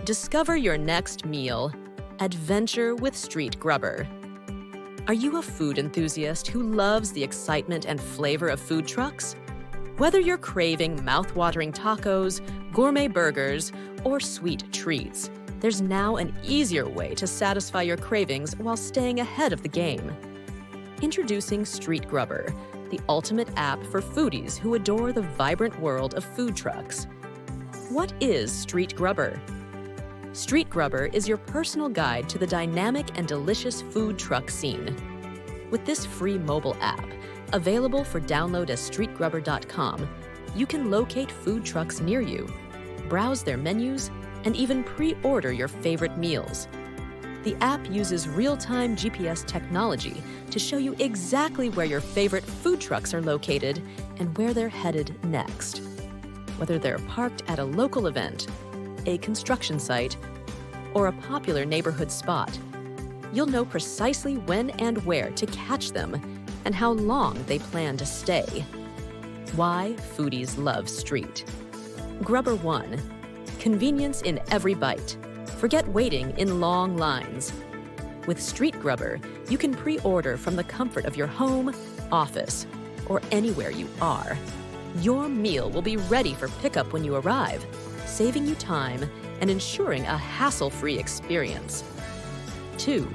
Discover your next meal. Adventure with Street Grubber. Are you a food enthusiast who loves the excitement and flavor of food trucks? Whether you're craving mouth-watering tacos, gourmet burgers, or sweet treats, there's now an easier way to satisfy your cravings while staying ahead of the game. Introducing Street Grubber, the ultimate app for foodies who adore the vibrant world of food trucks. What is Street Grubber? Street Grubber is your personal guide to the dynamic and delicious food truck scene. With this free mobile app, available for download at streetgrubber.com, you can locate food trucks near you, browse their menus, and even pre-order your favorite meals. The app uses real-time GPS technology to show you exactly where your favorite food trucks are located and where they're headed next. Whether they're parked at a local event, a construction site, or a popular neighborhood spot, you'll know precisely when and where to catch them and how long they plan to stay. Why foodies love Street. Grubber 1. Convenience in every bite. Forget waiting in long lines. With Street Grubber, you can pre-order from the comfort of your home, office, or anywhere you are. Your meal will be ready for pickup when you arrive, saving you time and ensuring a hassle-free experience. 2.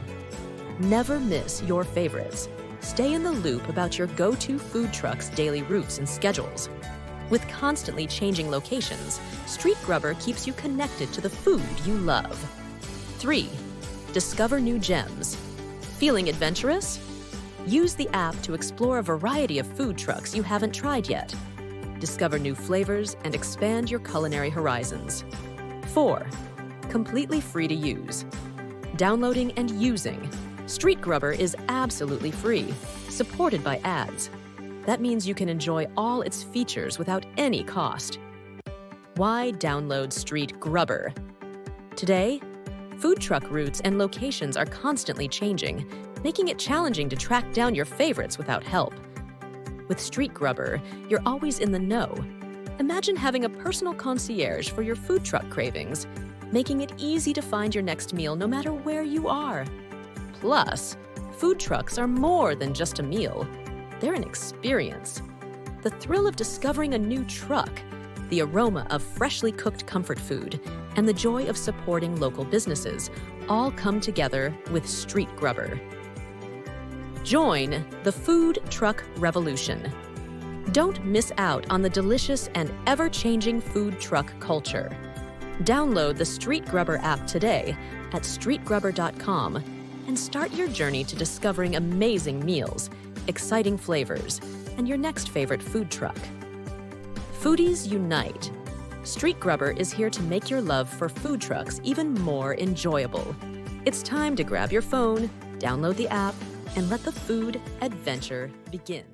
Never miss your favorites. Stay in the loop about your go-to food truck's daily routes and schedules. With constantly changing locations, Street Grubber keeps you connected to the food you love. 3. Discover new gems. Feeling adventurous? Use the app to explore a variety of food trucks you haven't tried yet. Discover new flavors and expand your culinary horizons. 4. Completely free to use. Downloading and using. Street Grubber is absolutely free, supported by ads. That means you can enjoy all its features without any cost. Why download Street Grubber? Today, food truck routes and locations are constantly changing, making it challenging to track down your favorites without help. With Street Grubber, you're always in the know. Imagine having a personal concierge for your food truck cravings, making it easy to find your next meal no matter where you are. Plus, food trucks are more than just a meal. They're an experience. The thrill of discovering a new truck, the aroma of freshly cooked comfort food, and the joy of supporting local businesses all come together with Street Grubber. Join the food truck revolution. Don't miss out on the delicious and ever-changing food truck culture. Download the Street Grubber app today at streetgrubber.com and start your journey to discovering amazing meals, exciting flavors, and your next favorite food truck. Foodies unite. Street Grubber is here to make your love for food trucks even more enjoyable. It's time to grab your phone, download the app, and let the food adventure begin.